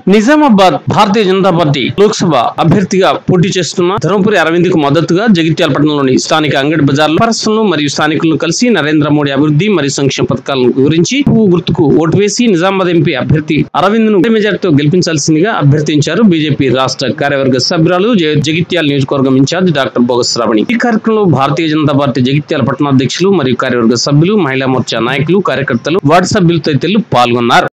Nizamabad Bharatiya Janata party Lok Sabha అభ్యర్థిగా పోటీ చేస్తున్న ధర్మపురి అరవింద్ కు మద్దతుగా జగిత్యాల పట్టణంలోని స్థానిక అంగడి బజార్లో పరస్పరులను మరియు స్థానికులను కలిసి నరేంద్ర మోడీ అభివృద్ధి మరియు సంక్షేమ పథకాలను వివరించి పువ్వు గుర్తుకు ఓటు వేసి నిజామాబాద్ ఎంపీ అభ్యర్థి అరవింద్ ను మెజార్టీతో గెలిపించాల్సిందిగా అభ్యర్థించారు బీజేపీ రాష్ట్ర కార్యవర్గ సభ్యురాలు జగిత్యాల నియోజకవర్గం ఇన్ఛార్జ్ డాక్టర్ బోగస్ శ్రావణి। ఈ కార్యక్రమంలో భారతీయ జనతా పార్టీ జగిత్యాల పట్టణాధ్యక్షులు మరియు కార్యవర్గ సభ్యులు, మహిళా మోర్చా నాయకులు, కార్యకర్తలు, వార్డు సభ్యులు తదితరులు పాల్గొన్నారు।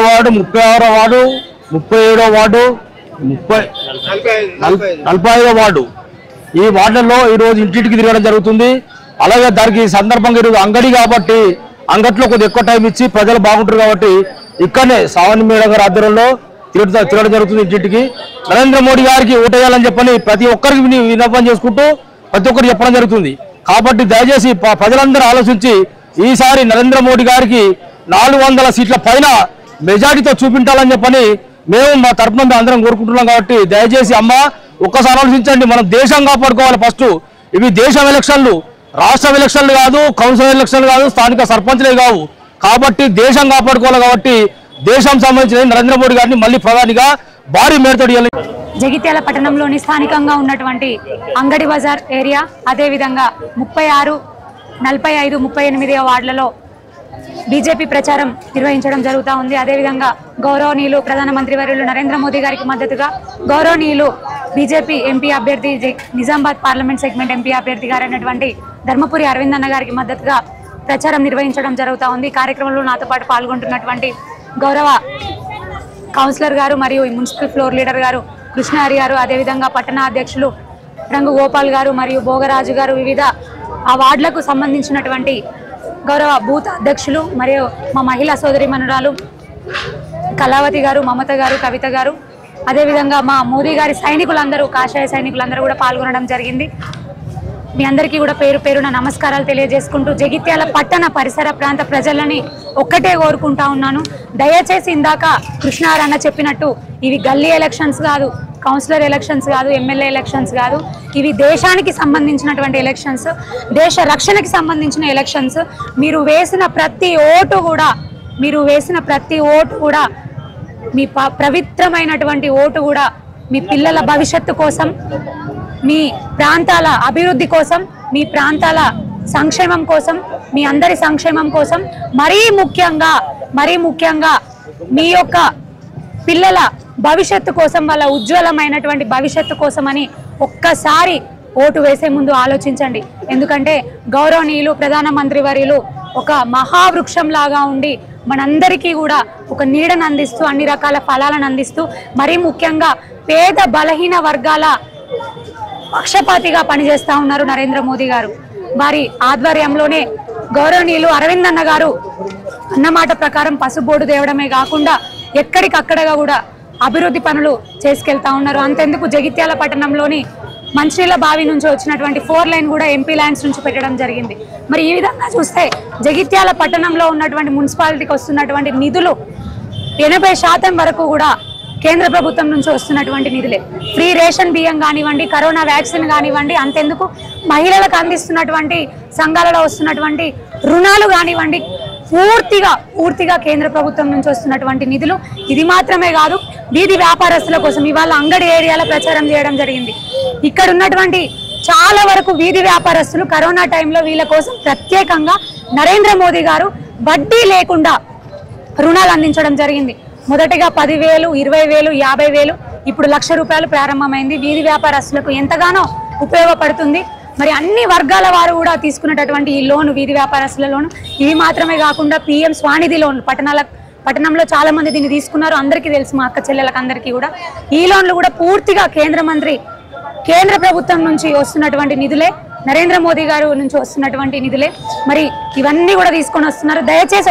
వార్డు 36వ వార్డు 37వ వార్డు 45వ వార్డు ఈ వార్డుల్లో ఈ రోజు ఇంటింటికి తిరగడం జరుగుతుంది। అలాగే దానికి సందర్భంగా ఈరోజు అంగడి కాబట్టి అంగట్లో కొద్దిగా ఎక్కువ టైం ఇచ్చి ప్రజలు బాగుంటారు కాబట్టి ఇక్కడనే శ్రావణి మేడం గారి ఆధ్వర్యంలో తిరగడం జరుగుతుంది। ఇంటింటికి నరేంద్ర మోడీ గారికి ఓటేయాలని చెప్పని ప్రతి ఒక్కరికి విన్నపం చేసుకుంటూ ప్రతి ఒక్కరికి చెప్పడం జరుగుతుంది। కాబట్టి దయచేసి ప్రజలందరూ ఆలోచించి ఈసారి నరేంద్ర మోడీ గారికి 400 సీట్ల పైన మెజారిటీతో చూపించాలని చెప్పని మేము మా తరఫున అందరం కోరుకుంటున్నాం। కాబట్టి దయచేసి అమ్మ ఒక్కసారి ఆలోచించండి, మనం దేశం కాపాడుకోవాలి। ఫస్ట్ ఇవి దేశం ఎలక్షన్లు, రాష్ట్ర ఎలక్షన్లు కాదు, కౌన్సిల్ ఎలక్షన్లు కాదు, స్థానిక సర్పంచ్లే కావు। కాబట్టి దేశం కాపాడుకోవాలి। కాబట్టి దేశం సంబంధించిన నరేంద్ర మోడీ గారిని మళ్ళీ ప్రధానిగా భారీ మేరతోడి జగిత్యాల పట్టణంలోని స్థానికంగా ఉన్నటువంటి అంగడి బజార్ ఏరియా, అదేవిధంగా 36, 45, 38 వార్డులలో బీజేపీ ప్రచారం నిర్వహించడం జరుగుతూ ఉంది। అదేవిధంగా గౌరవనీయులు ప్రధానమంత్రి వర్యులు నరేంద్ర మోదీ గారికి మద్దతుగా గౌరవనీయులు బీజేపీ ఎంపీ అభ్యర్థి నిజామాబాద్ పార్లమెంట్ సెగ్మెంట్ ఎంపీ అభ్యర్థి గారైనటువంటి ధర్మపురి అరవింద్ అన్న గారికి మద్దతుగా ప్రచారం నిర్వహించడం జరుగుతూ ఉంది। కార్యక్రమంలో నాతో పాటు పాల్గొంటున్నటువంటి గౌరవ కౌన్సిలర్ గారు మరియు మున్సిపల్ ఫ్లోర్ లీడర్ గారు కృష్ణహరి గారు, అదేవిధంగా పట్టణ అధ్యక్షులు రంగు గోపాల్ గారు మరియు భోగరాజు గారు, వివిధ ఆ వార్డులకు సంబంధించినటువంటి గౌరవ బూత్ అధ్యక్షులు మరియు మా మహిళా సోదరి మనురాలు కళావతి గారు, మమత గారు, కవిత గారు, అదేవిధంగా మా మోదీ గారి సైనికులందరూ, కాషాయ సైనికులందరూ కూడా పాల్గొనడం జరిగింది। మీ అందరికీ కూడా పేరు పేరున నమస్కారాలు తెలియజేసుకుంటూ జగిత్యాల పట్టణ పరిసర ప్రాంత ప్రజలని ఒక్కటే కోరుకుంటా ఉన్నాను, దయచేసి ఇందాక కృష్ణారన్న చెప్పినట్టు ఇవి గల్లీ ఎలక్షన్స్ కాదు, కౌన్సిలర్ ఎలక్షన్స్ కాదు, ఎమ్మెల్యే ఎలక్షన్స్ కాదు, ఇవి దేశానికి సంబంధించినటువంటి ఎలక్షన్స్, దేశ రక్షణకి సంబంధించిన ఎలక్షన్స్। మీరు వేసిన ప్రతి ఓటు కూడా మీ పవిత్రమైనటువంటి ఓటు కూడా మీ పిల్లల భవిష్యత్తు కోసం, మీ ప్రాంతాల అభివృద్ధి కోసం, మీ ప్రాంతాల సంక్షేమం కోసం, మీ అందరి సంక్షేమం కోసం, మరీ ముఖ్యంగా మీ యొక్క పిల్లల భవిష్యత్తు కోసం, వాళ్ళ ఉజ్వలమైనటువంటి భవిష్యత్తు కోసం అని ఒక్కసారి ఓటు వేసే ముందు ఆలోచించండి। ఎందుకంటే గౌరవనీయులు ప్రధానమంత్రి వర్యులు ఒక మహావృక్షం లాగా ఉండి మనందరికీ కూడా ఒక నీడను అందిస్తూ, అన్ని రకాల ఫలాలను అందిస్తూ, మరీ ముఖ్యంగా పేద బలహీన వర్గాల పక్షపాతిగా పనిచేస్తూ ఉన్నారు నరేంద్ర మోదీ గారు। వారి ఆధ్వర్యంలోనే గౌరవనీయులు అరవింద్ అన్న గారు అన్నమాట ప్రకారం పసుబోర్డు తేవడమే కాకుండా ఎక్కడికక్కడగా కూడా అభివృద్ధి పనులు చేసుకెళ్తా ఉన్నారు। అంతెందుకు జగిత్యాల పట్టణంలోని మంచినీళ్ళ బావి నుంచి వచ్చినటువంటి 4 లైన్ కూడా ఎంపీ ల్యాండ్స్ నుంచి పెట్టడం జరిగింది। మరి ఈ విధంగా చూస్తే జగిత్యాల పట్టణంలో ఉన్నటువంటి మున్సిపాలిటీకి వస్తున్నటువంటి నిధులు 80% వరకు కూడా కేంద్ర ప్రభుత్వం నుంచి వస్తున్నటువంటి నిధులే। ఫ్రీ రేషన్ బియ్యం కానివ్వండి, కరోనా వ్యాక్సిన్ కానివ్వండి, అంతెందుకు మహిళలకు అందిస్తున్నటువంటి సంఘాలలో వస్తున్నటువంటి రుణాలు కానివ్వండి, పూర్తిగా కేంద్ర ప్రభుత్వం నుంచి వస్తున్నటువంటి నిధులు। ఇది మాత్రమే కాదు, వీధి వ్యాపారస్తుల కోసం ఇవాళ అంగడి ఏరియాలో ప్రచారం చేయడం జరిగింది। ఇక్కడ ఉన్నటువంటి చాలా వరకు వీధి వ్యాపారస్తులు కరోనా టైంలో వీళ్ళ కోసం ప్రత్యేకంగా నరేంద్ర మోదీ గారు వడ్డీ లేకుండా రుణాలు అందించడం జరిగింది। మొదటగా 10,000, 20,000, 50,000 ఇప్పుడు 1,00,000 రూపాయలు ప్రారంభమైంది। వీధి వ్యాపారస్తులకు ఎంతగానో ఉపయోగపడుతుంది। మరి అన్ని వర్గాల వారు కూడా తీసుకున్నటువంటి ఈ లోను, వీధి వ్యాపారస్తుల లోను, ఇవి మాత్రమే కాకుండా PM స్వానిధి లోన్ పట్టణంలో చాలా మంది దీన్ని తీసుకున్నారు, అందరికీ తెలుసు, మా అక్క చెల్లెలకు అందరికీ కూడా. ఈ లోన్లు కూడా పూర్తిగా కేంద్ర ప్రభుత్వం నుంచి వస్తున్నటువంటి నిధులే, నరేంద్ర మోదీ గారు నుంచి వస్తున్నటువంటి నిధులే. మరి ఇవన్నీ కూడా తీసుకొని వస్తున్నారు. దయచేసి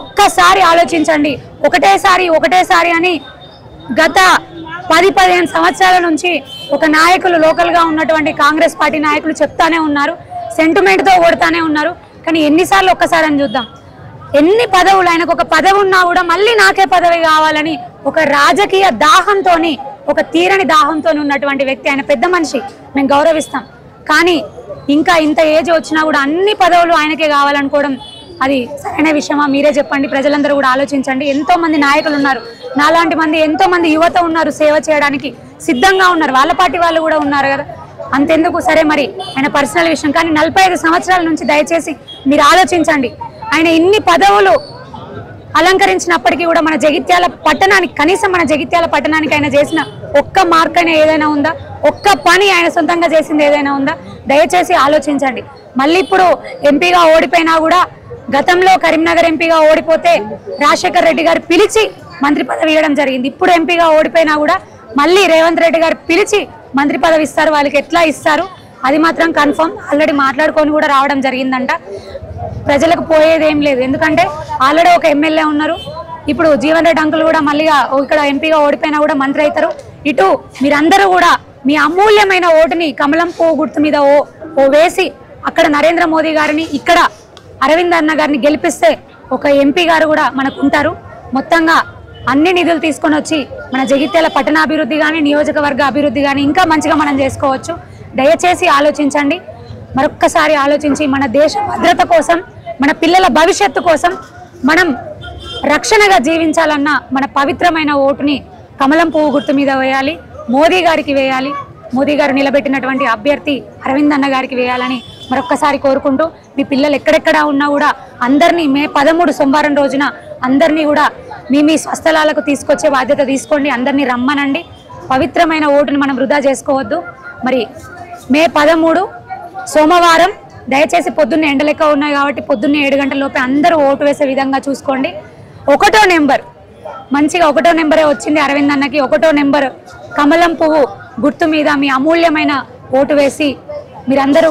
ఒక్కసారి ఆలోచించండి. ఒకటేసారి అని గత 10-15 సంవత్సరాల నుంచి ఒక నాయకులు, లోకల్ గా ఉన్నటువంటి కాంగ్రెస్ పార్టీ నాయకులు చెప్తానే ఉన్నారు, సెంటిమెంట్ తో ఓడతానే ఉన్నారు. కానీ ఎన్నిసార్లు ఒక్కసారి అని చూద్దాం. ఎన్ని పదవులు, ఆయనకు ఒక పదవి ఉన్నా కూడా మళ్ళీ నాకే పదవి కావాలని ఒక రాజకీయ దాహంతోని, ఒక తీరని దాహంతో ఉన్నటువంటి వ్యక్తి. ఆయన పెద్ద మనిషి, మేము గౌరవిస్తాం. కానీ ఇంకా ఇంత ఏజ్ వచ్చినా కూడా అన్ని పదవులు ఆయనకే కావాలనుకోవడం అది సరైన విషయమా? మీరే చెప్పండి. ప్రజలందరూ కూడా ఆలోచించండి. ఎంతో మంది నాయకులు ఉన్నారు, నాలాంటి మంది ఎంతో మంది యువత ఉన్నారు, సేవ చేయడానికి సిద్ధంగా ఉన్నారు, వాళ్ళ పార్టీ వాళ్ళు కూడా ఉన్నారు కదా. అంతెందుకు, సరే మరి ఆయన పర్సనల్ విషయం. కానీ 45 సంవత్సరాల నుంచి దయచేసి మీరు ఆలోచించండి. ఆయన ఇన్ని పదవులు అలంకరించినప్పటికీ కూడా మన జగిత్యాల పట్టణానికి, కనీసం మన జగిత్యాల పట్టణానికి ఆయన చేసిన ఒక్క మార్క్ అయినా ఏదైనా ఉందా? ఒక్క పని ఆయన సొంతంగా చేసింది ఏదైనా ఉందా? దయచేసి ఆలోచించండి. మళ్ళీ ఇప్పుడు ఎంపీగా ఓడిపోయినా కూడా, గతంలో కరీంనగర్ ఎంపీగా ఓడిపోతే రాజశేఖర్ రెడ్డి గారు పిలిచి మంత్రి పదవి ఇవ్వడం జరిగింది. ఇప్పుడు ఎంపీగా ఓడిపోయినా కూడా మళ్ళీ రేవంత్ రెడ్డి గారు పిలిచి మంత్రి పదవి ఇస్తారు. వాళ్ళకి ఎట్లా ఇస్తారు అది మాత్రం కన్ఫర్మ్. ఆల్రెడీ మాట్లాడుకొని కూడా రావడం జరిగిందంట. ప్రజలకు పోయేది ఏం లేదు, ఎందుకంటే ఆల్రెడీ ఒక ఎమ్మెల్యే ఉన్నారు. ఇప్పుడు జీవన్ రెడ్డి అంకుల్ కూడా మళ్ళీ ఇక్కడ ఎంపీగా ఓడిపోయినా కూడా మంత్రి అవుతారు. ఇటు మీరందరూ కూడా మీ అమూల్యమైన ఓటుని కమలం పువ్వు గుర్తు మీద ఓ వేసి అక్కడ నరేంద్ర మోదీ గారిని, ఇక్కడ అరవింద్ అన్న గారిని గెలిపిస్తే ఒక ఎంపీ గారు కూడా మనకు ఉంటారు. మొత్తంగా అన్ని నిధులు తీసుకొని వచ్చి మన జగిత్యాల పట్టణాభివృద్ధి కానీ, నియోజకవర్గ అభివృద్ధి కానీ ఇంకా మంచిగా మనం చేసుకోవచ్చు. దయచేసి ఆలోచించండి. మరొక్కసారి ఆలోచించి మన దేశ భద్రత కోసం, మన పిల్లల భవిష్యత్తు కోసం మనం రక్షణగా జీవించాలన్న మన పవిత్రమైన ఓటుని కమలం పువ్వు గుర్తు మీద వేయాలి. మోదీ గారికి వేయాలి. మోదీ గారు నిలబెట్టినటువంటి అభ్యర్థి అరవింద్ అన్న గారికి వేయాలని మరొక్కసారి కోరుకుంటూ, మీ పిల్లలు ఎక్కడెక్కడ ఉన్నా కూడా అందరినీ మే 13 సోమవారం రోజున అందరినీ కూడా మీ స్వస్థలాలకు తీసుకొచ్చే బాధ్యత తీసుకోండి. అందరినీ రమ్మనండి. పవిత్రమైన ఓటుని మనం వృధా చేసుకోవద్దు. మరి మే 13 సోమవారం దయచేసి పొద్దున్నే ఎండలెక్క ఉన్నాయి కాబట్టి పొద్దున్నే 7 గంటల లోపే అందరూ ఓటు వేసే విధంగా చూసుకోండి. 1వ నెంబర్ మంచిగా 1వ నెంబరే వచ్చింది అరవింద్ అన్నకి. 1వ నెంబర్ కమలం పువ్వు గుర్తు మీద మీ అమూల్యమైన ఓటు వేసి మీరందరూ